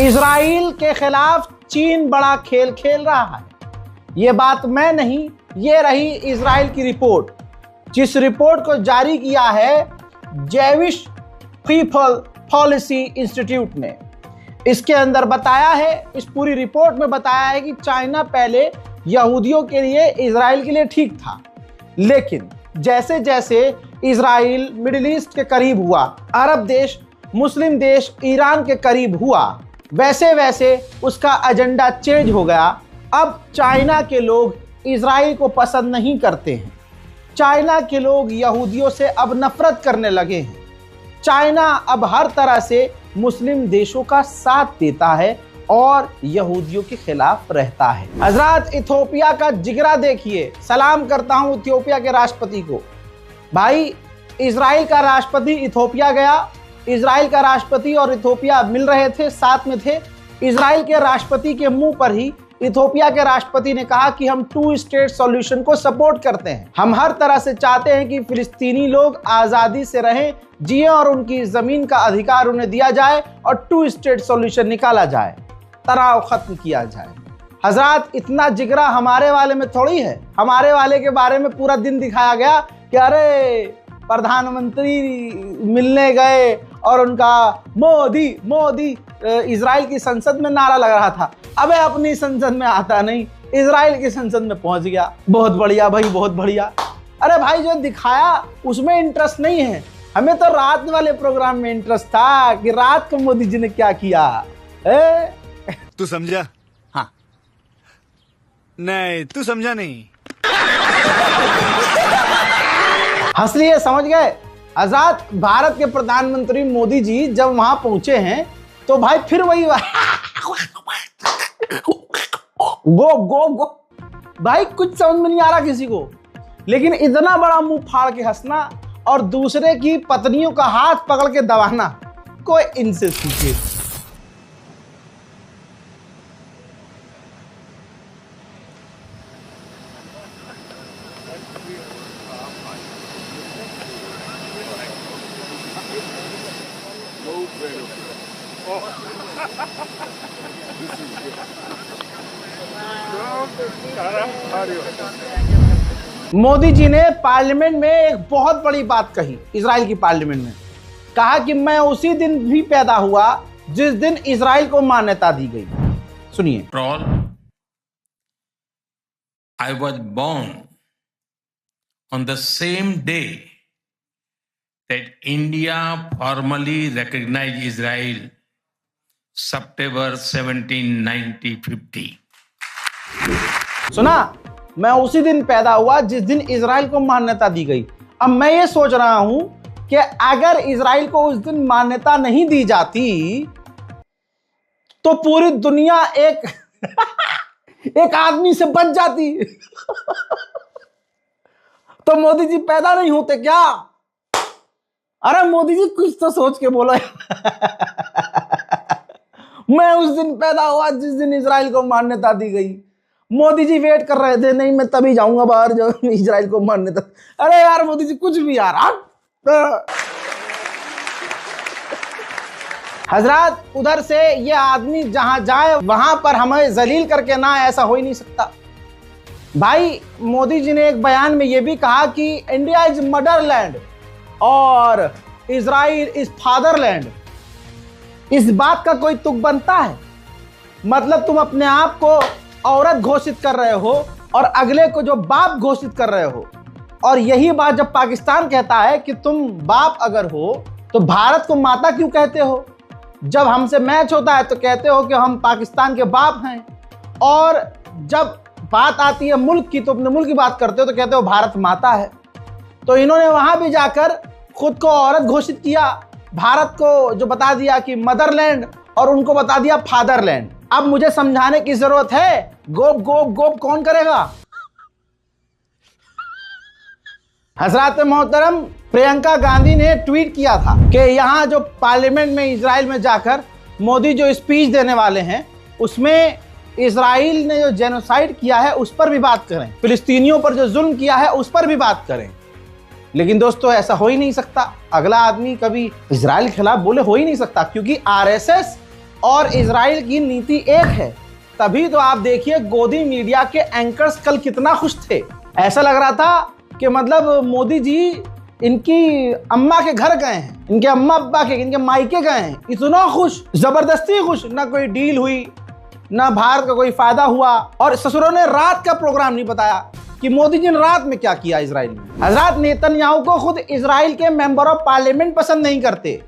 Israel के खिलाफ चीन बड़ा खेल खेल रहा है। ये बात मैं नहीं, ये रही इजराइल की रिपोर्ट, जिस रिपोर्ट को जारी किया है जेविश पीपल पॉलिसी इंस्टीट्यूट ने। इसके अंदर बताया है, इस पूरी रिपोर्ट में बताया है कि चाइना पहले यहूदियों के लिए, इजराइल के लिए ठीक था, लेकिन जैसे जैसे इजराइल मिडिल ईस्ट के करीब हुआ, अरब देश, मुस्लिम देश, ईरान के करीब हुआ, वैसे वैसे उसका एजेंडा चेंज हो गया। अब चाइना के लोग इजराइल को पसंद नहीं करते हैं। चाइना के लोग यहूदियों से अब नफरत करने लगे हैं। चाइना अब हर तरह से मुस्लिम देशों का साथ देता है और यहूदियों के खिलाफ रहता है। हजरत, इथियोपिया का जिगरा देखिए। सलाम करता हूं इथियोपिया के राष्ट्रपति को। भाई, इजराइल का राष्ट्रपति इथियोपिया गया, इजराइल का राष्ट्रपति और इथियोपिया मिल रहे थे, साथ में थे। इजराइल के राष्ट्रपति के मुंह पर ही इथियोपिया के राष्ट्रपति ने कहा कि हम 2 स्टेट सॉल्यूशन को सपोर्ट करते हैं। हम हर तरह से चाहते हैं कि फिलिस्तीनी लोग आज़ादी से रहें, जिए और उनकी ज़मीन का अधिकार उन्हें दिया जाए और 2 स्टेट सॉल्यूशन निकाला जाए, तनाव खत्म किया जाए। हजरत, इतना जिगरा हमारे वाले में थोड़ी है। हमारे वाले के बारे में पूरा दिन दिखाया गया कि अरे प्रधानमंत्री मिलने गए और उनका मोदी मोदी इजराइल की संसद में नारा लग रहा था। अबे अपनी संसद में आता नहीं, इजराइल की संसद में पहुंच गया। बहुत बढ़िया भाई, बहुत बढ़िया। अरे भाई, जो दिखाया उसमें इंटरेस्ट नहीं है। हमें तो रात वाले प्रोग्राम में इंटरेस्ट था कि रात को मोदी जी ने क्या किया। तू समझा? हाँ। नहीं, तू समझा नहीं। हंस लिए, समझ गए? आजाद भारत के प्रधानमंत्री मोदी जी जब वहां पहुंचे हैं तो भाई फिर वही गो गो गो। भाई कुछ समझ में नहीं आ रहा किसी को, लेकिन इतना बड़ा मुंह फाड़ के हंसना और दूसरे की पत्नियों का हाथ पकड़ के दबाना, कोई इनसे सीखे। मोदी जी ने पार्लियामेंट में एक बहुत बड़ी बात कही। इजराइल की पार्लियामेंट में कहा कि मैं उसी दिन भी पैदा हुआ जिस दिन इजराइल को मान्यता दी गई। सुनिए। I was born on the same day that India formally recognized Israel, September 17, 1950. सुना? मैं उसी दिन पैदा हुआ जिस दिन इजराइल को मान्यता दी गई। अब मैं ये सोच रहा हूं कि अगर इजराइल को उस दिन मान्यता नहीं दी जाती तो पूरी दुनिया एक एक आदमी से बच जाती। तो मोदी जी पैदा नहीं होते क्या? अरे मोदी जी, कुछ तो सोच के बोलो। मैं उस दिन पैदा हुआ जिस दिन इजराइल को मान्यता दी गई। मोदी जी वेट कर रहे थे, नहीं मैं तभी जाऊंगा बाहर जब इजराइल को मान्यता। अरे यार मोदी जी, कुछ भी यार। हजरत, उधर से ये आदमी जहां जाए वहां पर हमें जलील करके ना, ऐसा हो ही नहीं सकता। भाई, मोदी जी ने एक बयान में ये भी कहा कि इंडिया इज मदरलैंड और इजराइल इज फादरलैंड। इस बात का कोई तुक बनता है? मतलब तुम अपने आप को औरत घोषित कर रहे हो और अगले को जो बाप घोषित कर रहे हो। और यही बात जब पाकिस्तान कहता है कि तुम बाप अगर हो तो भारत को माता क्यों कहते हो? जब हमसे मैच होता है तो कहते हो कि हम पाकिस्तान के बाप हैं, और जब बात आती है मुल्क की तो अपने मुल्क की बात करते हो तो कहते हो भारत माता है। तो इन्होंने वहां भी जाकर खुद को औरत घोषित किया, भारत को जो बता दिया कि मदरलैंड और उनको बता दिया फादरलैंड। अब मुझे समझाने की जरूरत है? गोप गोप गोप कौन करेगा? हजरत मोहतरम प्रियंका गांधी ने ट्वीट किया था कि यहाँ जो पार्लियामेंट में इजराइल में जाकर मोदी जो स्पीच देने वाले हैं उसमें इजराइल ने जो जेनोसाइड किया है उस पर भी बात करें, फिलिस्तीनियों पर जो जुल्म किया है उस पर भी बात करें। लेकिन दोस्तों, ऐसा हो ही नहीं सकता। अगला आदमी कभी इजराइल के खिलाफ बोले हो ही नहीं सकता, क्योंकि आरएसएस और इजराइल की नीति एक है। तभी तो आप देखिए गोदी मीडिया के एंकर्स कल कितना खुश थे। ऐसा लग रहा था कि मतलब मोदी जी इनकी अम्मा के घर गए हैं, इनके अम्मा अब्बा के, इनके मायके गए हैं, इतना खुश, जबरदस्ती खुश। ना कोई डील हुई, ना भारत का कोई फायदा हुआ। और ससुरों ने रात का प्रोग्राम नहीं बताया कि मोदी जी ने रात में क्या किया इजराइल में। हजरत नेतन्याहू को खुद इजराइल के मेंबर ऑफ पार्लियामेंट पसंद नहीं करते।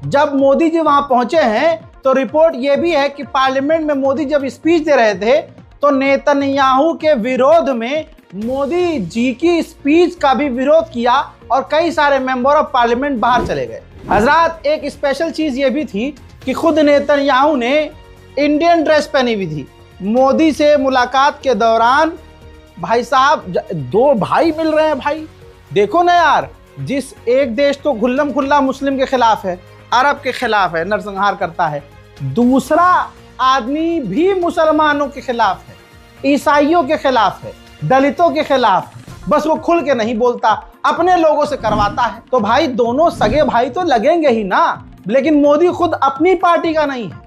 जब मोदी जी वहां पहुंचे हैं तो रिपोर्ट यह भी है कि पार्लियामेंट में मोदी जब स्पीच दे रहे थे तो नेतन्याहू के विरोध में मोदी जी की स्पीच का भी विरोध किया और कई सारे मेंबर ऑफ पार्लियामेंट बाहर चले गए। हजरत एक स्पेशल चीज ये भी थी कि खुद नेतन्याहू ने इंडियन ड्रेस पहनी हुई थी। मोदी से मुलाकात के दौरान भाई साहब दो भाई मिल रहे हैं। भाई देखो ना यार, जिस एक देश तो खुल्लम खुल्ला मुस्लिम के खिलाफ है, अरब के खिलाफ है, नरसंहार करता है, दूसरा आदमी भी मुसलमानों के खिलाफ है, ईसाइयों के खिलाफ है, दलितों के खिलाफ है। बस वो खुल के नहीं बोलता, अपने लोगों से करवाता है। तो भाई दोनों सगे भाई तो लगेंगे ही ना। लेकिन मोदी खुद अपनी पार्टी का नहीं है।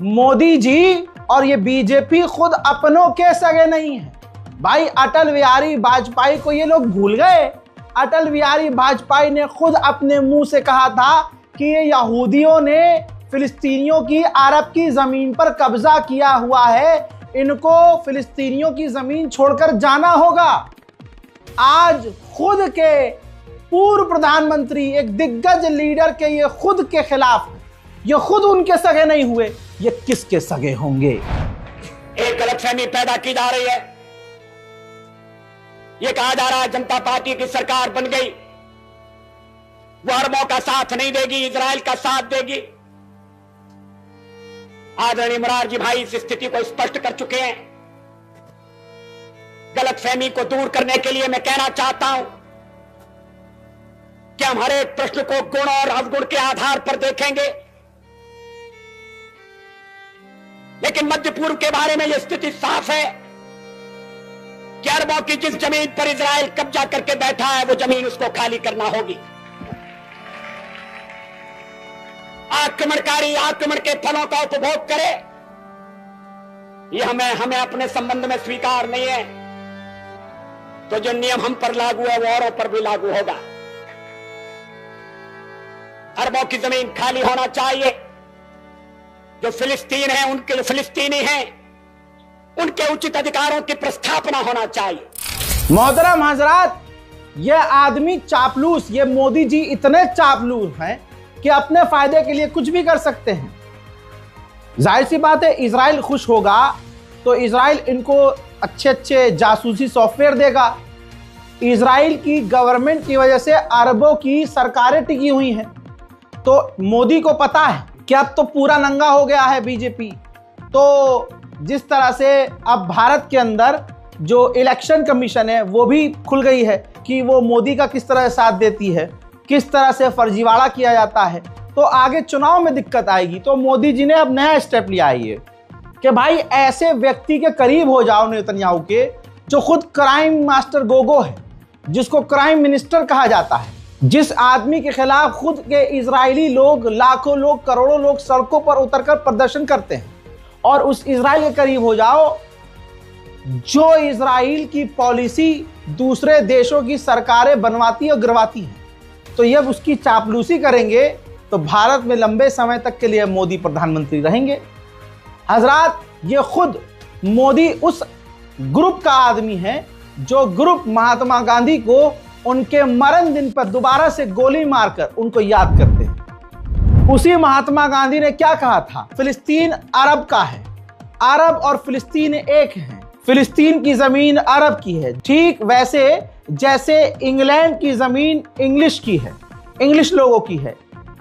मोदी जी और ये बीजेपी खुद अपनों के सगे नहीं है। भाई अटल बिहारी वाजपेयी को ये लोग भूल गए। अटल बिहारी वाजपेयी ने खुद अपने मुंह से कहा था कि ये यहूदियों ने फिलिस्तीनियों की अरब की जमीन पर कब्जा किया हुआ है, इनको फिलिस्तीनियों की जमीन छोड़कर जाना होगा। आज खुद के पूर्व प्रधानमंत्री, एक दिग्गज लीडर के ये खुद के खिलाफ, ये खुद उनके सगे नहीं हुए, ये किसके सगे होंगे? एक गलतफहमी पैदा की जा रही है। ये कहा जा रहा है जनता पार्टी की सरकार बन गई, वो अरबों का साथ नहीं देगी, इजराइल का साथ देगी। आदरणीय मोरारजी भाई इस स्थिति को स्पष्ट कर चुके हैं। गलतफहमी को दूर करने के लिए मैं कहना चाहता हूं कि हम हर एक प्रश्न को गुण और अवगुण के आधार पर देखेंगे, लेकिन मध्य पूर्व के बारे में यह स्थिति साफ है कि अरबों की जिस जमीन पर इजराइल कब्जा करके बैठा है वो जमीन उसको खाली करना होगी। आक्रमणकारी आक्रमण के फलों का उपभोग करे, यह हमें अपने संबंध में स्वीकार नहीं है। तो जो नियम हम पर लागू है वो औरों पर भी लागू होगा। अरबों की जमीन खाली होना चाहिए। जो फिलिस्तीन है, उनके जो फिलिस्तीनी हैं, उनके उचित अधिकारों की प्रस्थापना होना चाहिए। मोहतरम हजरात, ये आदमी चापलूस, ये मोदी जी इतने चापलूस हैं कि अपने फायदे के लिए कुछ भी कर सकते हैं। जाहिर सी बात है, इजराइल खुश होगा तो इजराइल इनको अच्छे अच्छे जासूसी सॉफ्टवेयर देगा। इजराइल की गवर्नमेंट की वजह से अरबों की सरकारें टिकी हुई हैं। तो मोदी को पता है कि अब तो पूरा नंगा हो गया है बीजेपी। तो जिस तरह से अब भारत के अंदर जो इलेक्शन कमीशन है वो भी खुल गई है कि वो मोदी का किस तरह साथ देती है, किस तरह से फर्जीवाड़ा किया जाता है, तो आगे चुनाव में दिक्कत आएगी। तो मोदी जी ने अब नया स्टेप लिया है ये कि भाई ऐसे व्यक्ति के करीब हो जाओ नेतन्याहू के, जो खुद क्राइम मास्टर गोगो है, जिसको क्राइम मिनिस्टर कहा जाता है, जिस आदमी के खिलाफ खुद के इजरायली लोग, लाखों लोग, करोड़ों लोग सड़कों पर उतरकर प्रदर्शन करते हैं, और उस इजराइल के करीब हो जाओ जो इजराइल की पॉलिसी दूसरे देशों की सरकारें बनवाती और गिरवाती हैं। तो जब उसकी चापलूसी करेंगे तो भारत में लंबे समय तक के लिए मोदी प्रधानमंत्री रहेंगे। हजरात, ये खुद मोदी उस ग्रुप का आदमी है जो ग्रुप महात्मा गांधी को उनके मरण दिन पर दोबारा से गोली मारकर उनको याद करते हैं। उसी महात्मा गांधी ने क्या कहा था? फिलिस्तीन अरब का है, अरब और फिलिस्तीन एक हैं, फिलिस्तीन की जमीन अरब की है। ठीक वैसे जैसे इंग्लैंड की जमीन इंग्लिश की है, इंग्लिश लोगों की है,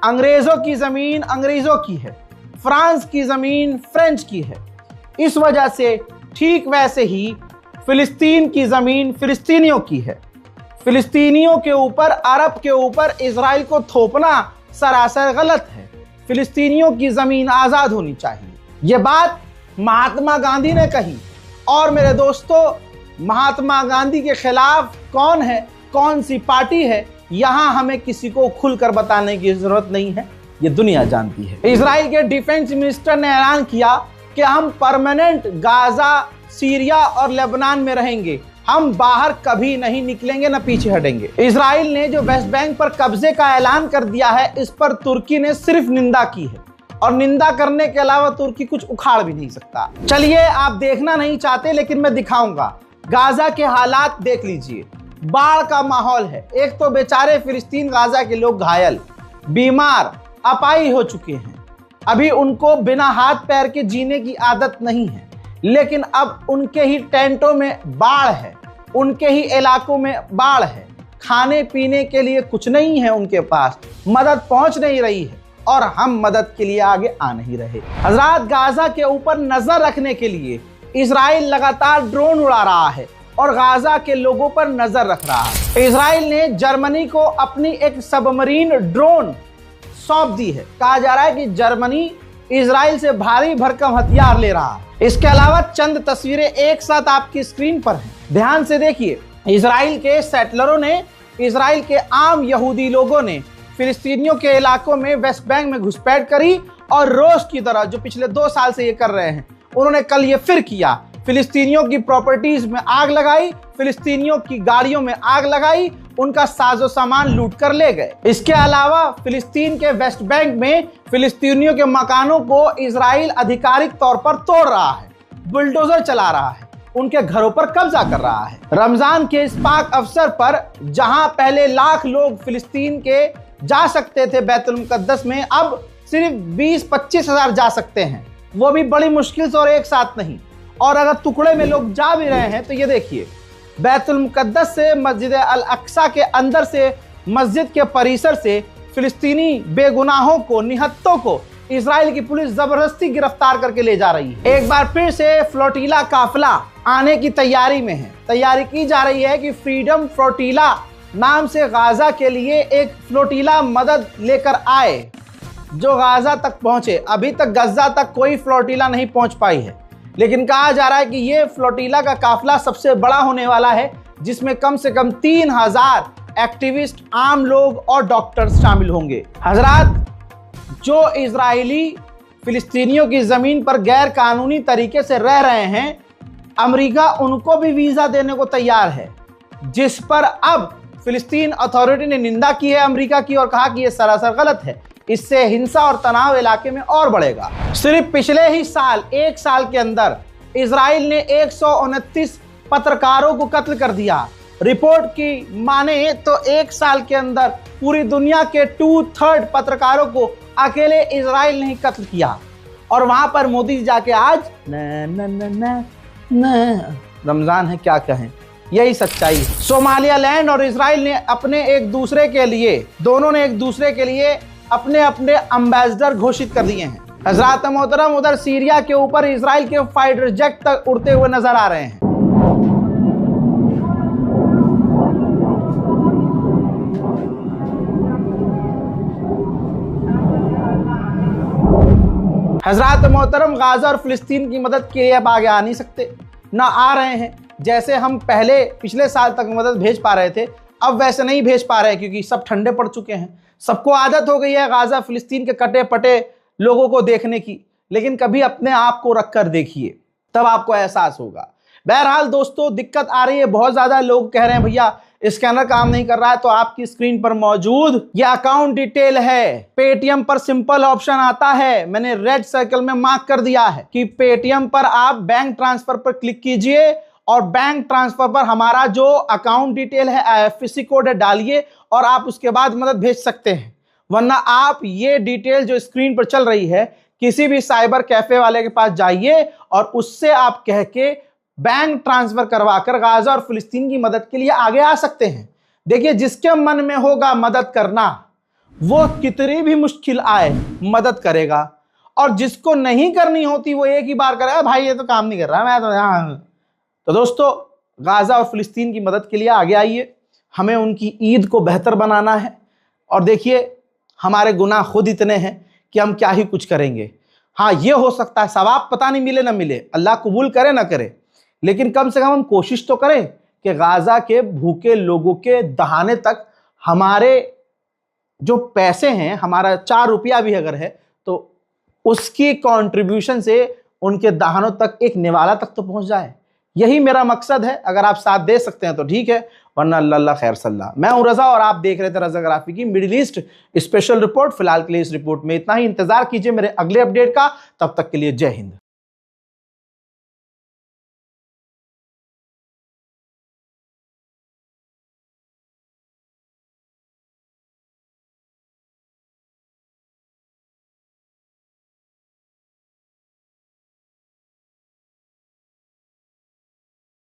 अंग्रेजों की जमीन अंग्रेजों की है, फ्रांस की जमीन फ्रेंच की है। इस वजह से ठीक वैसे ही फिलिस्तीन की जमीन फिलिस्तीनियों की है। फिलिस्तीनियों के ऊपर, अरब के ऊपर इजराइल को थोपना सरासर गलत है। फिलिस्तीनियों की जमीन आजाद होनी चाहिए। यह बात महात्मा गांधी ने कही। और मेरे दोस्तों, महात्मा गांधी के खिलाफ कौन है, कौन सी पार्टी है, यहां हमें किसी को खुलकर बताने की जरूरत नहीं है। ये दुनिया जानती है। इजराइल के डिफेंस मिनिस्टर ने ऐलान किया कि हम परमानेंट गाजा, सीरिया और लेबनान में रहेंगे, हम बाहर कभी नहीं निकलेंगे, न पीछे हटेंगे। इजराइल ने जो वेस्ट बैंक पर कब्जे का ऐलान कर दिया है, इस पर तुर्की ने सिर्फ निंदा की है, और निंदा करने के अलावा तुर्की कुछ उखाड़ भी नहीं सकता। चलिए, आप देखना नहीं चाहते लेकिन मैं दिखाऊंगा। गाजा के हालात देख लीजिए, बाढ़ का माहौल है। एक तो बेचारे फिलिस्तीन गाजा के लोग घायल, बीमार, अपाई हो चुके हैं। अभी उनको बिना हाथ पैर के जीने की आदत नहीं है, लेकिन अब उनके ही टेंटों में बाढ़ है, उनके ही इलाकों में बाढ़ है। खाने पीने के लिए कुछ नहीं है उनके पास, मदद पहुंच नहीं रही है, और हम मदद के लिए आगे आ नहीं रहे। हजरात, गाजा के ऊपर नजर रखने के लिए इजराइल लगातार ड्रोन उड़ा रहा है और गाजा के लोगों पर नजर रख रहा है। इजराइल ने जर्मनी को अपनी एक सबमरीन ड्रोन सौंप दी है। कहा जा रहा है कि जर्मनी इजराइल से भारी भरकम हथियार ले रहा है। इसके अलावा चंद तस्वीरें एक साथ आपकी स्क्रीन पर हैं, ध्यान से देखिए। इजराइल के सेटलरों ने, इजराइल के आम यहूदी लोगों ने फिलिस्तीनियों के इलाकों में वेस्ट बैंक में घुसपैठ करी, और रोज की तरह जो पिछले 2 साल से ये कर रहे हैं, उन्होंने कल ये फिर किया। फिलिस्तीनियों की प्रॉपर्टीज में आग लगाई, फिलिस्तीनियों की गाड़ियों में आग लगाई, उनका साजो सामान लूट कर ले गए। इसके अलावा फिलिस्तीन के वेस्ट बैंक में फिलिस्तीनियों के मकानों को इजराइल आधिकारिक तौर पर तोड़ रहा है, बुलडोजर चला रहा है, उनके घरों पर कब्जा कर रहा है। रमजान के इस पाक अवसर पर जहां पहले लाख लोग फिलिस्तीन के जा सकते थे बैतुल मुकद्दस में, अब सिर्फ 20-25 हजार जा सकते हैं, वो भी बड़ी मुश्किल से और एक साथ नहीं। और अगर टुकड़े में लोग जा भी रहे हैं तो ये देखिए, बैतुल मुकद्दस से मस्जिद अल अक्सा के अंदर से, मस्जिद के परिसर से फिलिस्तीनी बेगुनाहों को, निहत्तों को इजराइल की पुलिस जबरदस्ती गिरफ्तार करके ले जा रही है। एक बार फिर से फ्लोटिला काफिला आने की तैयारी में है। तैयारी की जा रही है कि फ्रीडम फ्लोटिला नाम से गाजा के लिए एक फ्लोटिला मदद लेकर आए, जो गाजा तक पहुंचे। अभी तक गजा तक कोई फ्लोटिला नहीं पहुंच पाई है, लेकिन कहा जा रहा है कि ये फ्लोटिला का काफिला सबसे बड़ा होने वाला है, जिसमें कम से कम 3000 एक्टिविस्ट, आम लोग और डॉक्टर्स शामिल होंगे। हजरात, जो इजरायली फिलिस्तीनियों की जमीन पर गैर कानूनी तरीके से रह रहे हैं, अमेरिका उनको भी वीजा देने को तैयार है, जिस पर अब फिलिस्तीन अथॉरिटी ने निंदा की है अमेरिका की, और कहा कि यह सरासर गलत है। इससे हिंसा और तनाव इलाके में और बढ़ेगा। सिर्फ पिछले ही साल, 1 साल के अंदर इजराइल ने 129 पत्रकारों को कत्ल कर दिया। रिपोर्ट की माने तो 1 साल के अंदर पूरी दुनिया के 2/3 पत्रकारों को अकेले इजराइल ने ही कत्ल किया। और वहां पर मोदी जी जाके आज रमजान है, क्या कहें, यही सच्चाई है। सोमालियालैंड और इजराइल ने अपने एक दूसरे के लिए, दोनों ने एक दूसरे के लिए अपने अपने एम्बेसडर घोषित कर दिए हैं। हजरात मोहतरम, उधर सीरिया के ऊपर इजराइल के फाइटर जेट तक उड़ते हुए नजर आ रहे हैं। हजरात मोहतरम, गाजा और फिलिस्तीन की मदद के लिए अब आगे आ नहीं सकते, ना आ रहे हैं। जैसे हम पहले पिछले साल तक मदद भेज पा रहे थे, अब वैसे नहीं भेज पा रहे हैं, क्योंकि सब ठंडे पड़ चुके हैं। सबको आदत हो गई है गाजा फिलिस्तीन के कटे पटे लोगों को देखने की, लेकिन कभी अपने आप को रखकर देखिए, तब आपको एहसास होगा। बहरहाल दोस्तों, दिक्कत आ रही है बहुत ज्यादा। लोग कह रहे हैं भैया स्कैनर काम नहीं कर रहा है, तो आपकी स्क्रीन पर मौजूद ये अकाउंट डिटेल है। पेटीएम पर सिंपल ऑप्शन आता है, मैंने रेड सर्कल में मार्क कर दिया है कि पेटीएम पर आप बैंक ट्रांसफर पर क्लिक कीजिए, और बैंक ट्रांसफर पर हमारा जो अकाउंट डिटेल है, IFSC कोड है, डालिए, और आप उसके बाद मदद भेज सकते हैं। वरना आप ये डिटेल जो स्क्रीन पर चल रही है, किसी भी साइबर कैफे वाले के पास जाइए और उससे आप कह के बैंक ट्रांसफर करवाकर गाजा और फिलिस्तीन की मदद के लिए आगे आ सकते हैं। देखिए, जिसके मन में होगा मदद करना, वो कितनी भी मुश्किल आए मदद करेगा, और जिसको नहीं करनी होती वो एक ही बार करेगा, भाई ये तो काम नहीं कर रहा, मैं तो यहाँ। तो दोस्तों, गाजा और फिलिस्तीन की मदद के लिए आगे आइए। हमें उनकी ईद को बेहतर बनाना है। और देखिए, हमारे गुनाह खुद इतने हैं कि हम क्या ही कुछ करेंगे। हाँ, ये हो सकता है सवाब पता नहीं मिले ना मिले, अल्लाह कबूल करे ना करे, लेकिन कम से कम हम कोशिश तो करें कि गाजा के भूखे लोगों के दहाने तक हमारे जो पैसे हैं, हमारा 4 रुपया भी अगर है तो उसकी कंट्रीब्यूशन से उनके दहानों तक, एक निवाला तक तो पहुंच जाए। यही मेरा मकसद है। अगर आप साथ दे सकते हैं तो ठीक है, वरना अल्लाह खैर सल्ला। मैं हूं रजा और आप देख रहे थे रजा ग्राफी की मिडिल ईस्ट स्पेशल रिपोर्ट। फिलहाल के लिए इस रिपोर्ट में इतना ही। इंतजार कीजिए मेरे अगले अपडेट का। तब तक के लिए जय हिंद।